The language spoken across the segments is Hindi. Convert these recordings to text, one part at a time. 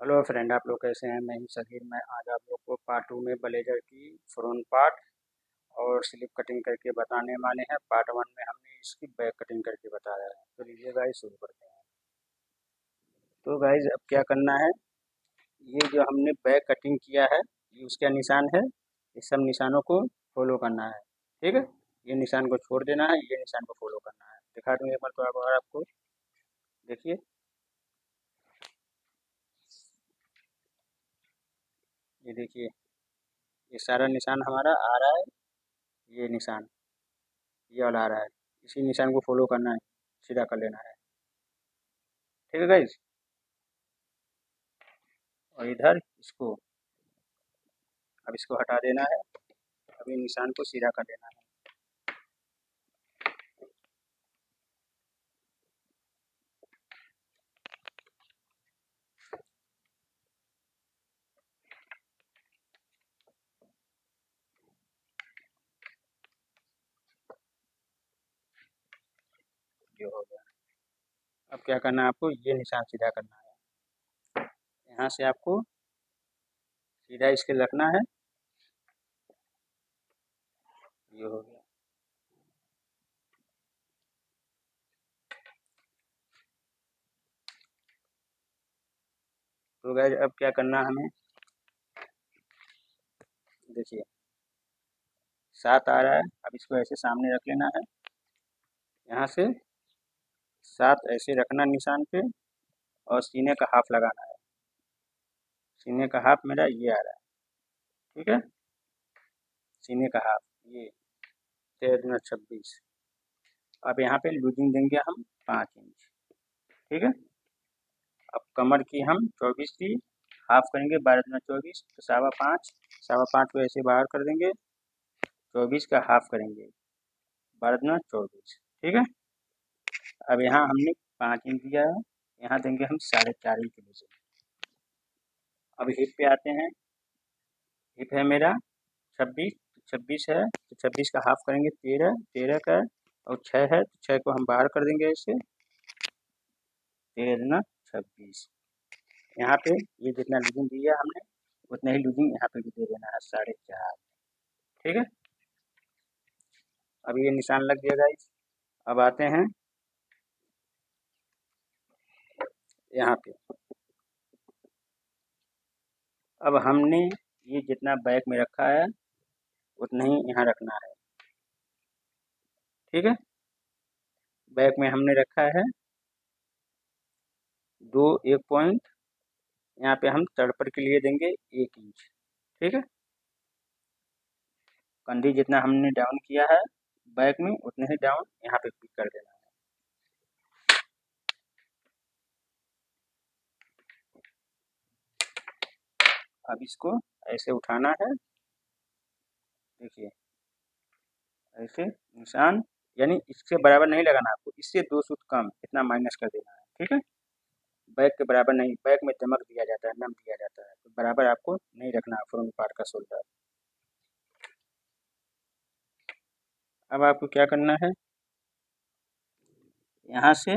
हेलो फ्रेंड, आप लोग कैसे हैं? मैं हूं सगीर। मैं आज आप लोग को पार्ट 2 में ब्लेजर की फ्रंट पार्ट और स्लिप कटिंग करके बताने वाले हैं। पार्ट 1 में हमने इसकी बैक कटिंग करके बताया है। तो लीजिए गाइस, शुरू करते हैं। तो गाइस, अब क्या करना है, ये जो हमने बैक कटिंग किया है, ये उसका निशान है। इस सब निशानों को फॉलो करना है, ठीक है। ये निशान को छोड़ देना है, ये निशान को फॉलो करना है। दिखा दूँ एक बार तो आप, और आपको देखिए, ये देखिए, ये सारा निशान हमारा आ रहा है। ये निशान, ये वाला आ रहा है। इसी निशान को फॉलो करना है, सीधा कर लेना है, ठीक है गाइज। और इधर इसको, अब इसको हटा देना है। अभी निशान को सीधा कर देना है। ये हो गया। अब क्या करना है आपको, ये निशान सीधा करना है। यहाँ से आपको सीधा इसके रखना है। ये हो गया। तो गाइज, अब क्या करना है हमें, देखिए 7 आ रहा है। अब इसको ऐसे सामने रख लेना है। यहाँ से 7 ऐसे रखना निशान पे, और सीने का हाफ लगाना है। सीने का हाफ मेरा ये आ रहा है, ठीक है। सीने का हाफ ये 13 दूना 26। अब यहाँ पे लूजिंग देंगे हम 5 इंच, ठीक है। अब कमर की हम 24 की हाफ करेंगे, 12 दूना 24, तो 5.25। 5.25 को ऐसे बाहर कर देंगे, 24 का हाफ करेंगे, 12 दूना 24, ठीक है। अब यहाँ हमने 5 इंच दिया है, यहाँ देंगे हम 4.5 इंच नीचे। अब हिप पे आते हैं। हिप है मेरा 26, 26 है तो 26 का हाफ करेंगे 13, 13 का, और 6 है तो 6 को हम बाहर कर देंगे ऐसे, 13 दूना 26। यहाँ पे ये जितना लूजिंग दिया हमने, उतना ही लूजिंग यहाँ पे भी दे देना है, 4.5, ठीक है। अब ये निशान लग गया गाइस। अब आते हैं यहाँ पे। अब हमने ये जितना बैक में रखा है, उतना ही यहाँ रखना है, ठीक है। बैक में हमने रखा है 2, 1 पॉइंट। यहाँ पे हम तड़पड़ के लिए देंगे 1 इंच, ठीक है। कंधी जितना हमने डाउन किया है बैक में, उतने ही डाउन यहाँ पे पिक कर देना है। अब इसको ऐसे उठाना है, देखिए ऐसे निशान, यानी इससे बराबर नहीं लगाना आपको, इससे 2 सूत कम, इतना माइनस कर देना है, ठीक है। बैक के बराबर नहीं, बैक में दमक दिया जाता है, नम दिया जाता है, तो बराबर आपको नहीं रखना फ्रंट पार्ट का शोल्डर। अब आपको क्या करना है, यहाँ से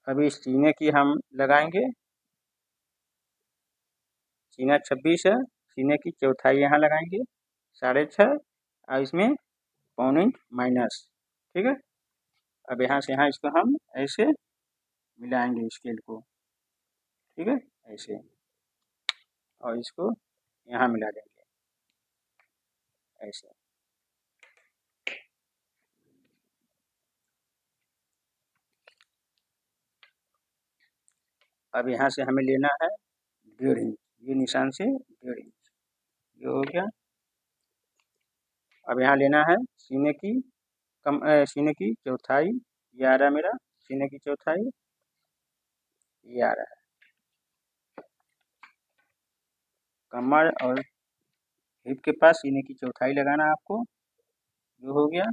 अभी सीने की हम लगाएंगे। सीना 26 है, सीने की चौथाई यहाँ लगाएंगे 6.5, और इसमें 1/4 इंच माइनस, ठीक है। अब यहाँ से यहाँ इसको हम ऐसे मिलाएंगे स्केल को, ठीक है, ऐसे, और इसको यहाँ मिला देंगे ऐसे। अब यहाँ से हमें लेना है 1.5 इंच, ये निशान से 1.5 इंच, ये हो गया। अब यहाँ लेना है सीने की सीने की चौथाई, ये आ रहा है मेरा सीने की चौथाई, ये आ रहा है। कमर और हिप के पास सीने की चौथाई लगाना है आपको, जो हो गया।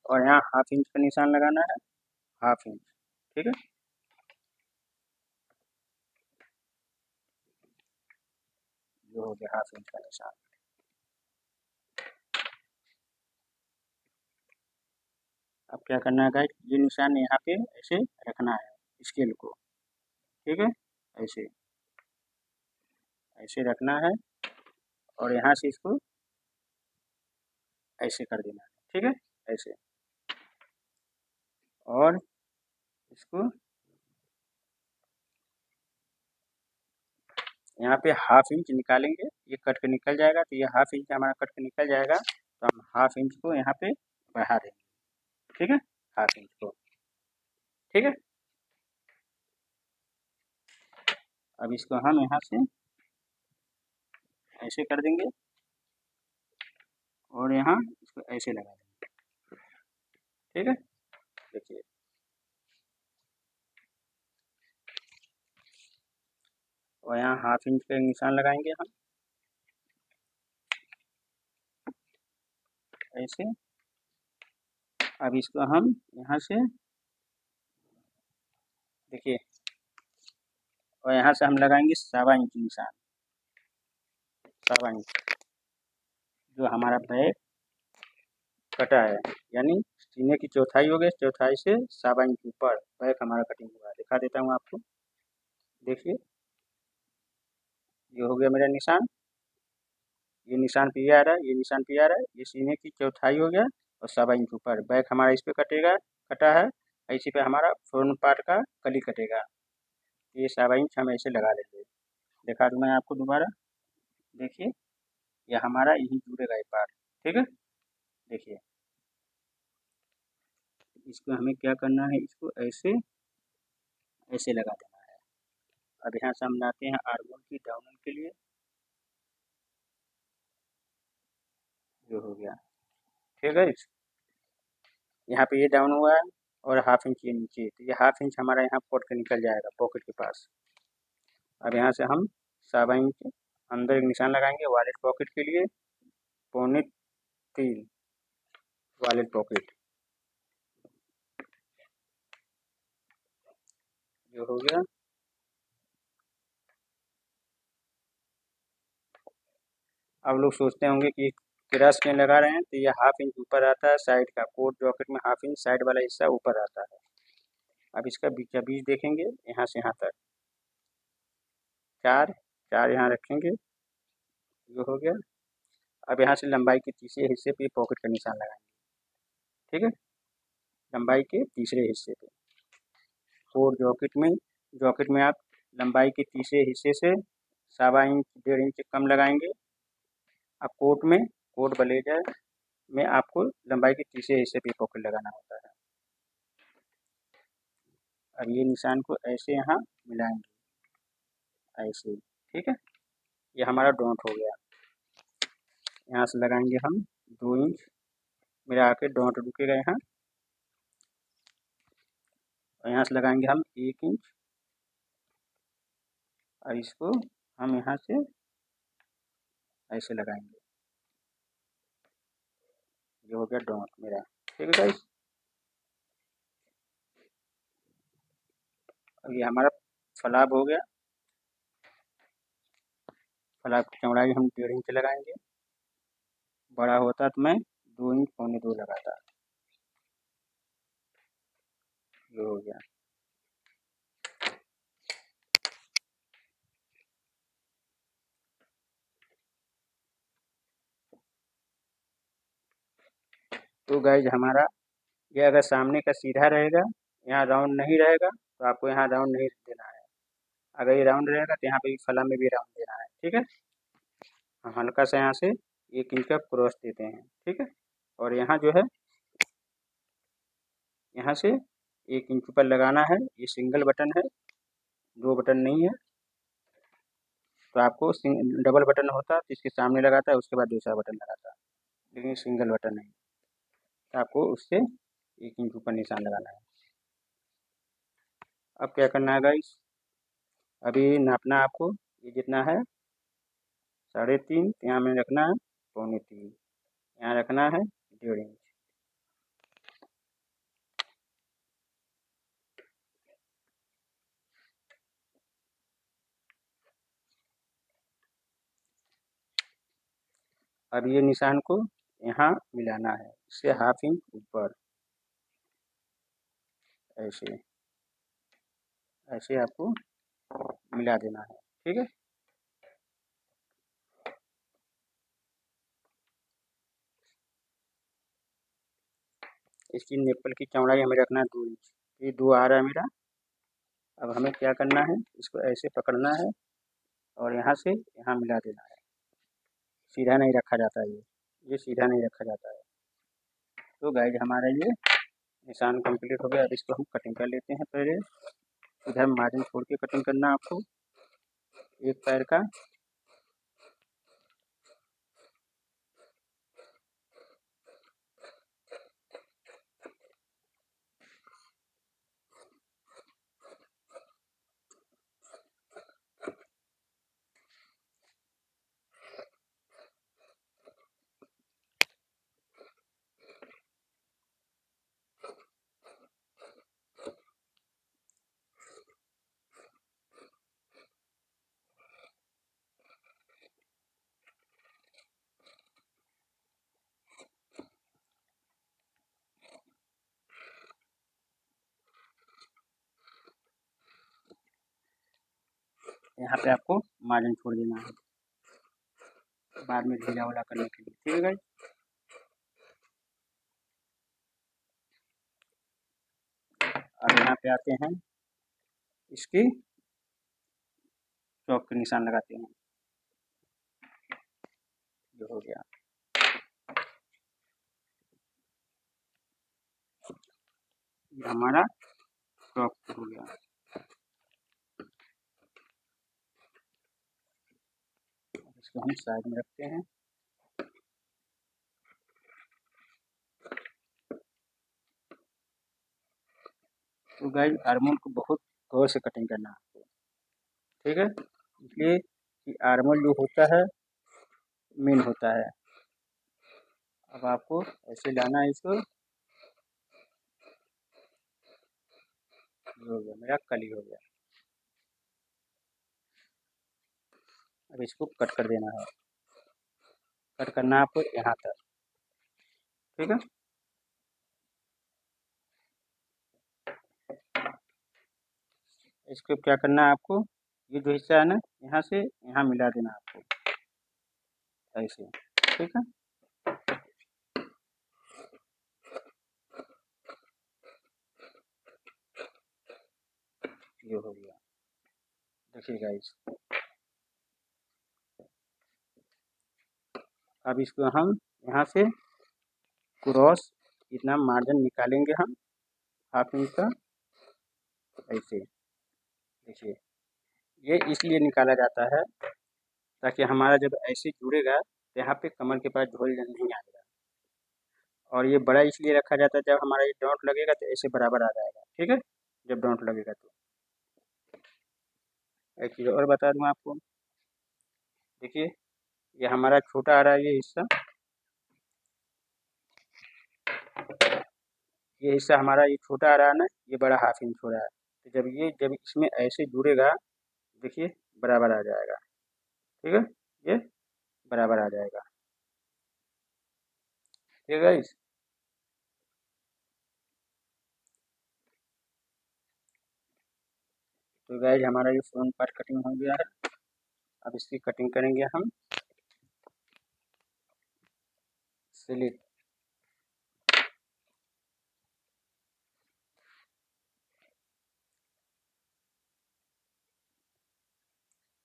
और यहाँ 1/2 इंच का निशान लगाना है, 1/2 इंच, ठीक है। जो हो गया 1/2 इंच का निशान। क्या करना है गाइस, ये निशान यहाँ पे ऐसे रखना है स्केल को, ठीक है। ऐसे ऐसे रखना है और यहाँ से इसको ऐसे कर देना है, ठीक है। ऐसे, और इसको यहाँ पे हाफ इंच निकालेंगे, ये कट के निकल जाएगा, तो ये हाफ इंच हमारा कट के निकल जाएगा, तो हम हाफ इंच को यहाँ पे बढ़ा देंगे, ठीक है। हाफ इंच को, ठीक है। अब इसको हम यहाँ से ऐसे कर देंगे और यहाँ इसको ऐसे लगा देंगे, ठीक है। देखिए, और यहाँ हाफ इंच का निशान लगाएंगे हम ऐसे। अब इसको हम यहाँ से देखिए, और यहाँ से हम लगाएंगे 1.25 इंच निशान, 1.25 इंच, जो हमारा बैक कटा है, यानी सीने की चौथाई हो गई, चौथाई से 1.25 इंच ऊपर बैक हमारा कटिंग हुआ है। दिखा देता हूँ आपको, देखिए ये हो गया मेरा निशान, ये निशान पे आ रहा है, ये निशान पे आ रहा है, ये सीने की चौथाई हो गया और 1.25 इंच ऊपर बैक हमारा इस पे कटेगा, कटा है। इसी पे हमारा फ्रंट पार्ट का कली कटेगा, ये 1.25 इंच हम ऐसे लगा लेंगे। दिखा दूँ मैं आपको दोबारा, देखिए ये हमारा यही जुड़ेगा ये पार्ट, ठीक है। देखिए, इसको हमें क्या करना है, इसको ऐसे ऐसे लगा देना है। अब यहाँ से हम लाते हैं आर्मोल की डाउन के लिए, जो हो गया, ठीक है। यहाँ पे ये डाउन हुआ है और हाफ इंच ये नीचे, तो ये हाफ इंच हमारा यहाँ पोट के निकल जाएगा पॉकेट के पास। अब यहाँ से हम 1.25 इंच अंदर एक निशान लगाएंगे वॉलेट पॉकेट के लिए, 2.25 वॉलेट पॉकेट, जो हो गया। अब लोग सोचते होंगे कि क्रॉस क्यों लगा रहे हैं, तो ये हाफ इंच ऊपर आता है साइड का, कोट जॉकेट में हाफ इंच साइड वाला हिस्सा ऊपर आता है। अब इसका बीचा बीच देखेंगे, यहाँ से यहाँ तक 4 4 यहाँ रखेंगे, जो हो गया। अब यहाँ से लंबाई के तीसरे हिस्से पे पॉकेट का निशान लगाएंगे, ठीक है। लंबाई के तीसरे हिस्से पे, कोट जॉकेट में आप लंबाई के तीसरे हिस्से से 1.25 इंच 1.5 इंच कम लगाएंगे। अब कोट ब्लेजर में आपको लंबाई के तीसरे हिस्से पे पॉकेट लगाना होता है। अब ये निशान को ऐसे यहाँ मिलाएंगे, ऐसे, ठीक है। ये हमारा डॉट हो गया। यहाँ से लगाएंगे हम 2 इंच, मेरा आके डॉट रुकेगा यहाँ, और यहाँ से लगाएंगे हम 1 इंच, और इसको हम यहाँ से ऐसे लगाएंगे, ये हो गया डॉट मेरा, ठीक है गाइस। अब ये हमारा फलाब हो गया। फलाब की चौड़ाई हम 1.5 इंच लगाएंगे, बड़ा होता तो मैं 2 इंच 2.25 लगाता, ये हो गया। तो गाइज हमारा ये अगर सामने का सीधा रहेगा, यहाँ राउंड नहीं रहेगा, तो आपको यहाँ राउंड नहीं देना है। अगर ये राउंड रहेगा तो यहाँ पे फला में भी राउंड देना है, ठीक है। हम हल्का सा यहाँ से 1 इंच का क्रॉस देते हैं, ठीक है। और यहाँ जो है, यहाँ से 1 इंच ऊपर लगाना है। ये सिंगल बटन है, 2 बटन नहीं है। तो आपको डबल बटन होता तो इसके सामने लगाता है, उसके बाद दूसरा बटन लगाता, लेकिन सिंगल बटन नहीं, तो आपको उससे 1 इंच ऊपर निशान लगाना है। अब क्या करना है गाइस, अभी नापना आपको, ये जितना है 3.5, यहाँ में रखना है 2.25, यहाँ रखना है 1.5 इंच। अब ये निशान को यहाँ मिलाना है, इससे हाफ इंच ऊपर, ऐसे ऐसे आपको मिला देना है। ठीक है, इसकी निप्पल की चौड़ाई हमें रखना है 2 इंच। ये 2 आ रहा है मेरा। अब हमें क्या करना है, इसको ऐसे पकड़ना है और यहाँ से यहाँ मिला देना है। सीधा नहीं रखा जाता है, ये सीधा नहीं रखा जाता है। तो गाइज हमारा ये निशान कंप्लीट हो गया। अब इसको हम कटिंग कर लेते हैं। पहले इधर मार्जिन छोड़ के कटिंग करना है आपको एक पैर का। यहाँ पे आपको मार्जिन छोड़ देना है बाद में ढीला वाला करने के लिए। ठीक है गाइज, अब यहाँ पे आते हैं, इसकी चौक के निशान लगाते हैं। जो हो गया, ये हमारा चौक हो गया। इसको हम साइड में रखते हैं। तो गाइज आर्मोल को बहुत गौर से कटिंग करना है आपको। ठीक है, इसलिए कि आर्मोल जो होता है मेन होता है। अब आपको ऐसे लाना है इसको। ये हो गया मेरा कली हो गया। अब इसको कट कर देना है। कट करना है आपको यहाँ तक। ठीक है, इसको क्या करना है आपको, ये जो हिस्सा है ना यहाँ से यहाँ मिला देना है आपको ऐसे। ठीक है, ये हो गया। देखिए गाइस, अब इसको हम यहाँ से क्रॉस इतना मार्जिन निकालेंगे हम 1/2 इंच का ऐसे। देखिए, ये इसलिए निकाला जाता है ताकि हमारा जब ऐसे जुड़ेगा तो यहाँ पे कमर के पास झोल नहीं आएगा। और ये बड़ा इसलिए रखा जाता है, जब हमारा ये डॉट लगेगा तो ऐसे बराबर आ जाएगा। ठीक है, जब डॉट लगेगा तो। एक चीज़ और बता दूँ आपको, देखिए ये हमारा छोटा आ रहा है ये हिस्सा, ये हिस्सा हमारा ये छोटा आ रहा है ना, ये बड़ा 1/2 इंच हो रहा है। तो जब इसमें ऐसे जुड़ेगा, देखिए बराबर आ जाएगा। ठीक है, ये बराबर आ जाएगा। ठीक है गाइस, तो गाइस हमारा ये फ्रंट पार्ट कटिंग हो गया है। अब इसकी कटिंग करेंगे हम स्लिट।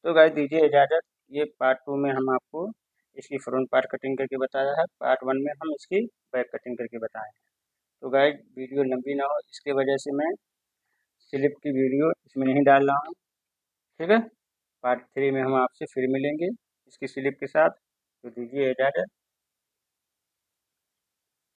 तो गाइस दीजिए इजाज़त, ये पार्ट 2 में हम आपको इसकी फ्रंट पार्ट कटिंग करके बताया है। पार्ट 1 में हम इसकी बैक कटिंग करके बताए हैं। तो गाइस वीडियो लंबी ना हो इसके वजह से मैं स्लिप की वीडियो इसमें नहीं डाल रहा हूँ। ठीक है, पार्ट 3 में हम आपसे फिर मिलेंगे इसकी स्लिप के साथ। तो दीजिए इजाज़त।